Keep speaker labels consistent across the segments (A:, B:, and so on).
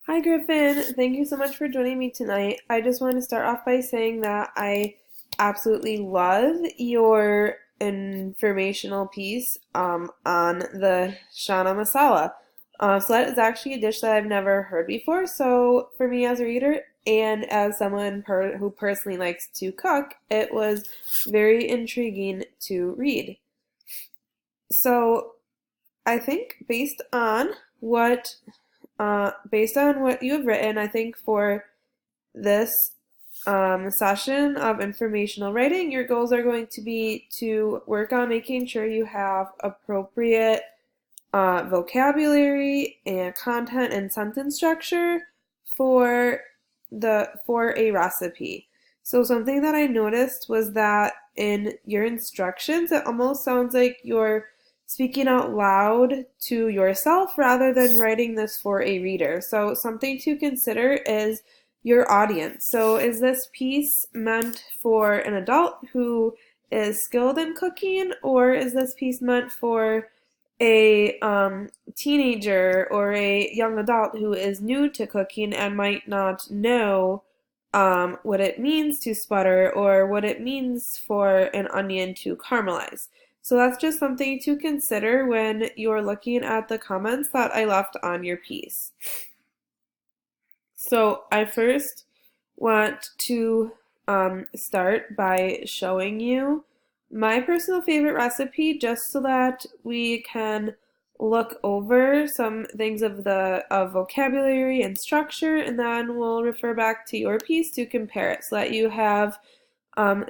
A: Hi, Griffin. Thank you so much for joining me tonight. I just want to start off by saying that I absolutely love your informational piece on the Shana masala. So that is actually a dish that I've never heard before. So for me as a reader and as someone who personally likes to cook, it was very intriguing to read. So I think what based on what you have written, I think for this session of informational writing, your goals are going to be to work on making sure you have appropriate vocabulary and content and sentence structure for for a recipe. So something that I noticed was that in your instructions, it almost sounds like you're speaking out loud to yourself rather than writing this for a reader. So something to consider is your audience. So is this piece meant for an adult who is skilled in cooking, or is this piece meant for a teenager or a young adult who is new to cooking and might not know what it means to sputter or what it means for an onion to caramelize? So that's just something to consider when you're looking at the comments that I left on your piece. So I first want to start by showing you my personal favorite recipe just so that we can look over some things of vocabulary and structure, and then we'll refer back to your piece to compare it so that you have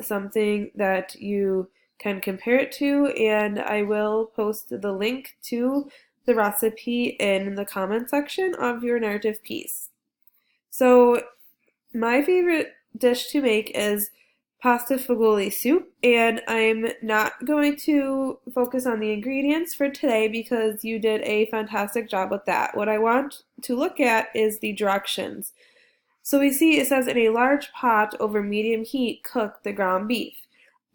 A: something that you can compare it to, and I will post the link to the recipe in the comment section of your narrative piece. So my favorite dish to make is pasta fagioli soup, and I'm not going to focus on the ingredients for today because you did a fantastic job with that. What I want to look at is the directions. So we see it says in a large pot over medium heat, cook the ground beef.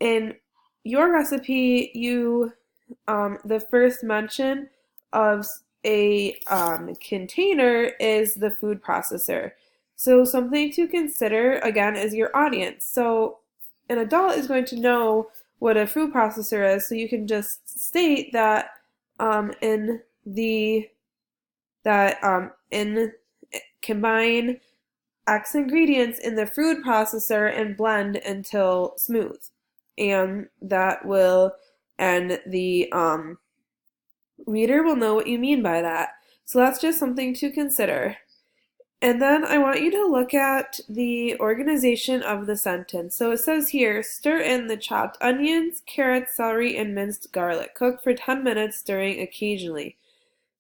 A: In your recipe, the first mention of a container is the food processor. So something to consider again is your audience. So an adult is going to know what a food processor is, so you can just state that in the that in combine X ingredients in the food processor and blend until smooth. And that will, and the reader will know what you mean by that. So that's just something to consider. And then I want you to look at the organization of the sentence. So it says here, stir in the chopped onions, carrots, celery, and minced garlic. Cook for 10 minutes, stirring occasionally.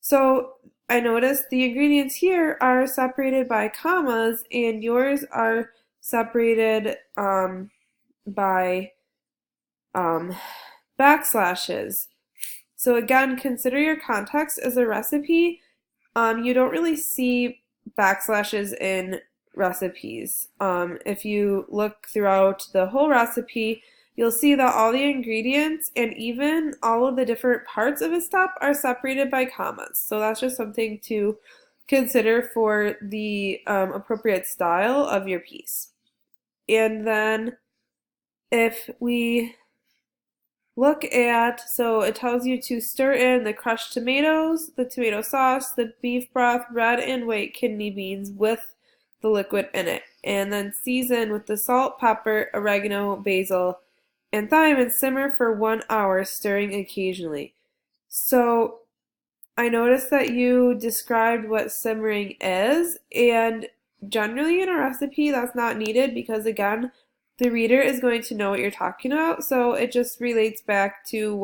A: So I noticed the ingredients here are separated by commas, and yours are separated by um, backslashes. So again, consider your context as a recipe. You don't really see backslashes in recipes. If you look throughout the whole recipe, you'll see that all the ingredients and even all of the different parts of a step are separated by commas. So that's just something to consider for the appropriate style of your piece. And then if we look at, so it tells you to stir in the crushed tomatoes, the tomato sauce, the beef broth, red and white kidney beans with the liquid in it, and then season with the salt, pepper, oregano, basil, and thyme, and simmer for 1 hour, stirring occasionally. So I noticed that you described what simmering is, and generally in a recipe that's not needed because again, the reader is going to know what you're talking about, so it just relates back to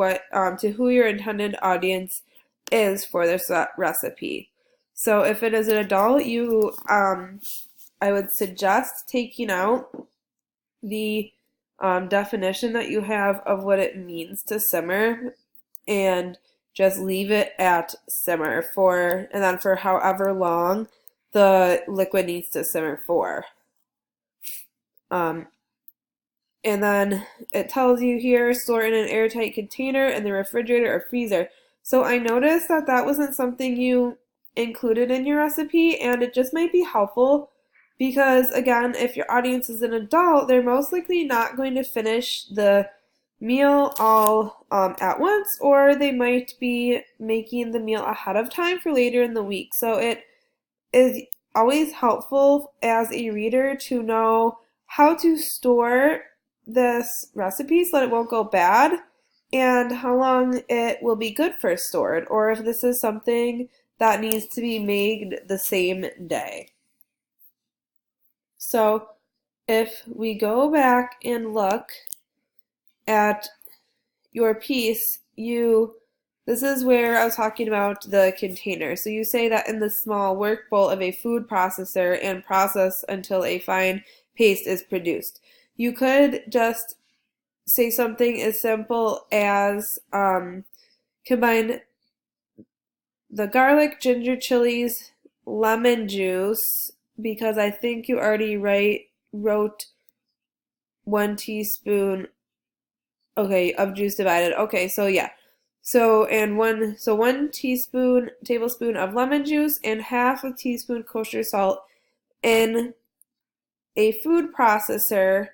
A: who your intended audience is for this recipe. So if it is an adult, I would suggest taking out the definition that you have of what it means to simmer and just leave it at simmer and then for however long the liquid needs to simmer for. Um, and then it tells you here, store in an airtight container in the refrigerator or freezer. So I noticed that that wasn't something you included in your recipe, and it just might be helpful because, again, if your audience is an adult, they're most likely not going to finish the meal all at once, or they might be making the meal ahead of time for later in the week. So it is always helpful as a reader to know how to store this recipe so that it won't go bad, and how long it will be good for stored, or if this is something that needs to be made the same day. So if we go back and look at your piece, this is where I was talking about the container. So you say that in the small work bowl of a food processor and process until a fine paste is produced. You could just say something as simple as combine the garlic, ginger, chilies, lemon juice, because I think you already wrote 1 teaspoon, okay, of juice divided. Okay, so yeah. So 1 tablespoon of lemon juice and half a teaspoon kosher salt in a food processor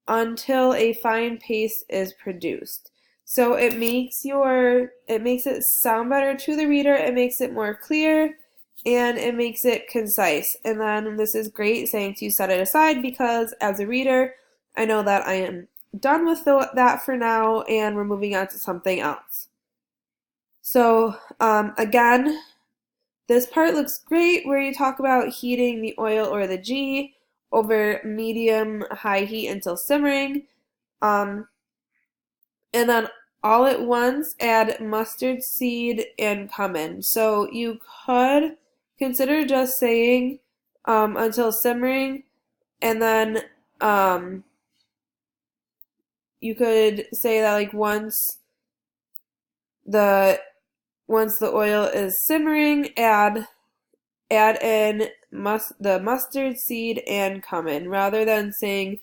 A: until a fine paste is produced. So it makes it sound better to the reader, it makes it more clear, and it makes it concise. And then this is great saying to set it aside, because as a reader, I know that I am done with that for now and we're moving on to something else. So again, this part looks great where you talk about heating the oil or the ghee over medium-high heat until simmering. And then all at once add mustard seed and cumin. So you could consider just saying until simmering, and then you could say that like once the oil is simmering, add in the mustard seed and cumin, rather than saying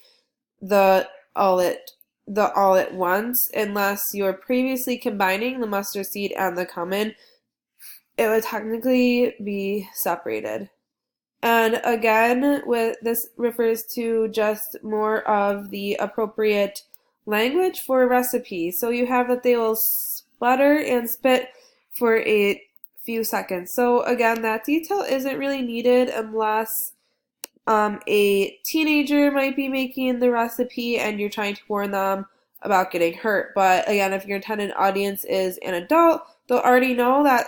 A: the all at once, unless you're previously combining the mustard seed and the cumin. It would technically be separated. And again, this refers to just more of the appropriate language for a recipe. So you have that they will sputter and spit for a few seconds. So again, that detail isn't really needed unless a teenager might be making the recipe and you're trying to warn them about getting hurt. But again, if your intended audience is an adult, they'll already know that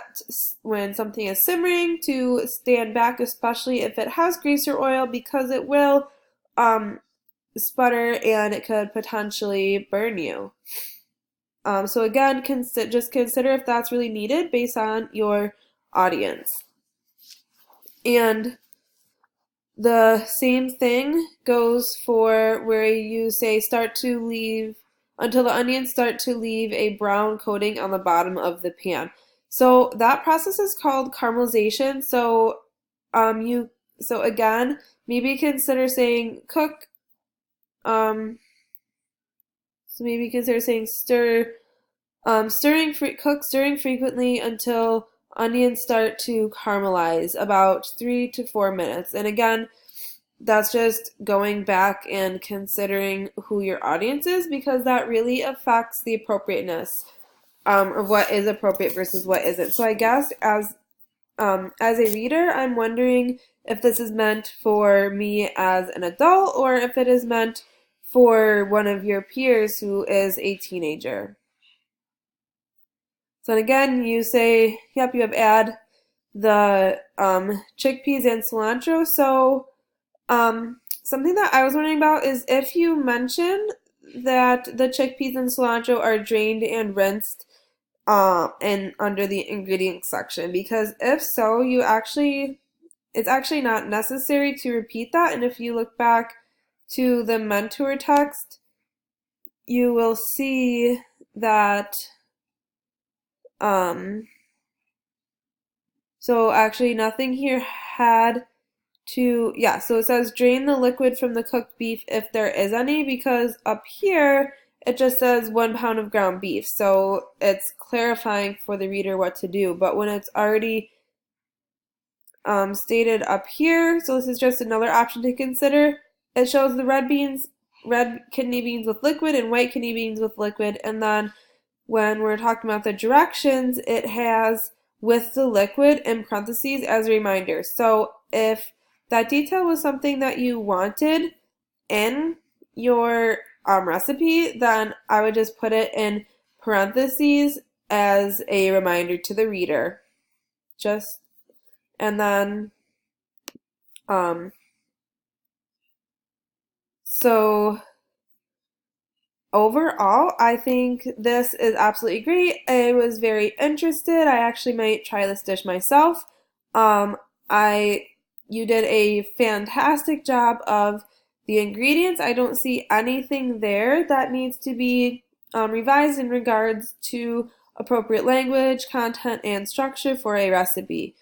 A: when something is simmering to stand back, especially if it has grease or oil, because it will sputter and it could potentially burn you. So again, just consider if that's really needed based on your audience. And the same thing goes for where you say until the onions start to leave a brown coating on the bottom of the pan. So that process is called caramelization. So again, maybe consider saying cook. So maybe consider saying cook stirring frequently until onions start to caramelize, about 3 to 4 minutes. And again, that's just going back and considering who your audience is, because that really affects the appropriateness of what is appropriate versus what isn't. So I guess as a reader, I'm wondering if this is meant for me as an adult or if it is meant for one of your peers who is a teenager. So again, you say, yep, you have add the chickpeas and cilantro. So something that I was wondering about is if you mention that the chickpeas and cilantro are drained and rinsed and under the ingredients section, because if so, it's actually not necessary to repeat that. And if you look back to the mentor text, you will see that so actually nothing here had to, yeah, so it says drain the liquid from the cooked beef if there is any, because up here it just says 1 pound of ground beef. So it's clarifying for the reader what to do. But when it's already stated up here. So this is just another option to consider. It shows the red kidney beans with liquid and white kidney beans with liquid. And then when we're talking about the directions, it has with the liquid in parentheses as a reminder. So if that detail was something that you wanted in your recipe, then I would just put it in parentheses as a reminder to the reader. And then so overall, I think this is absolutely great. I was very interested. I actually might try this dish myself. You did a fantastic job of the ingredients. I don't see anything there that needs to be revised in regards to appropriate language, content, and structure for a recipe.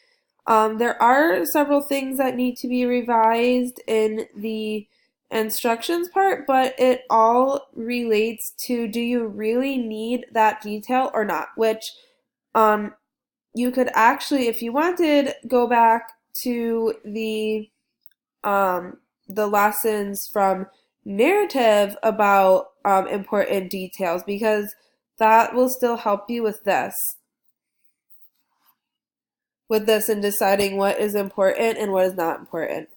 A: There are several things that need to be revised in the instructions part, but it all relates to, do you really need that detail or not? Which you could actually, if you wanted, go back to the lessons from narrative about important details, because that will still help you with this in deciding what is important and what is not important.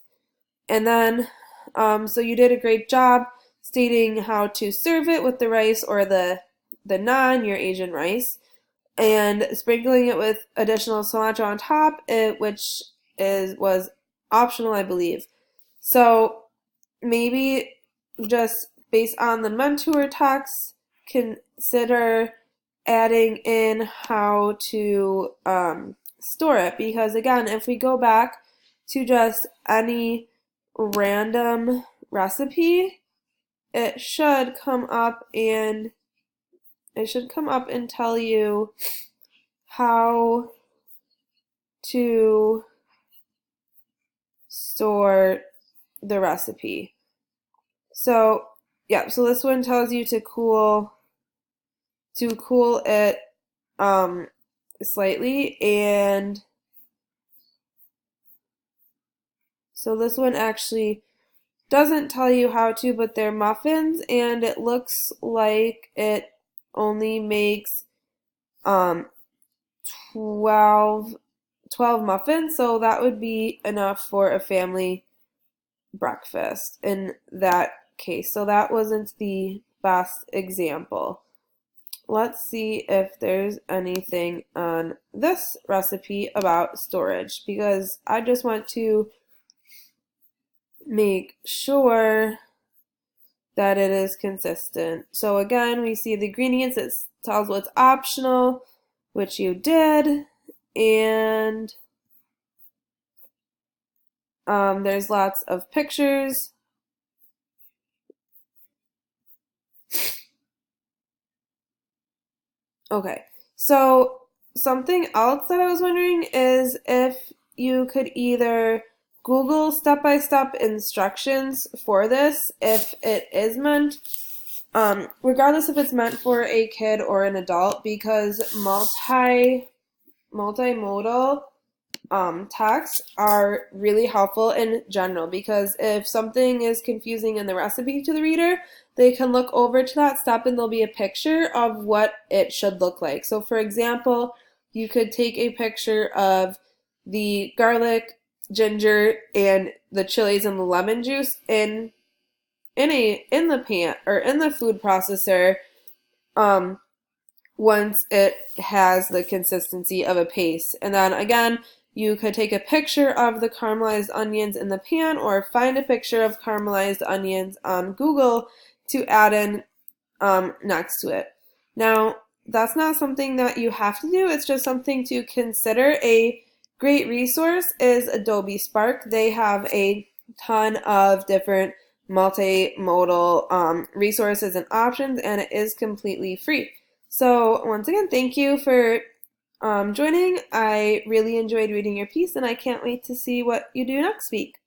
A: And then so you did a great job stating how to serve it with the rice or the naan, your Asian rice, and sprinkling it with additional cilantro on top, which was optional, I believe. So maybe just based on the mentor text, consider adding in how to store it, because again, if we go back to just any random recipe, it should come up and tell you how to store the recipe. So yeah, so this one tells you to cool it slightly, and so this one actually doesn't tell you how to, but they're muffins, and it looks like it only makes 12 muffins, so that would be enough for a family breakfast in that case. So that wasn't the best example. Let's see if there's anything on this recipe about storage, because I just want to make sure that it is consistent. So again, we see the ingredients. It tells what's optional, which you did, and there's lots of pictures. Okay, so something else that I was wondering is if you could either Google step-by-step instructions for this, if it is meant, regardless if it's meant for a kid or an adult, because multimodal texts are really helpful in general, because if something is confusing in the recipe to the reader, they can look over to that step and there'll be a picture of what it should look like. So for example, you could take a picture of the garlic, ginger, and the chilies and the lemon juice in the pan or in the food processor once it has the consistency of a paste. And then again, you could take a picture of the caramelized onions in the pan, or find a picture of caramelized onions on Google to add in next to it. Now, that's not something that you have to do. It's just something to consider. A great resource is Adobe Spark. They have a ton of different multimodal resources and options, and it is completely free. So once again, thank you for joining. I really enjoyed reading your piece, and I can't wait to see what you do next week.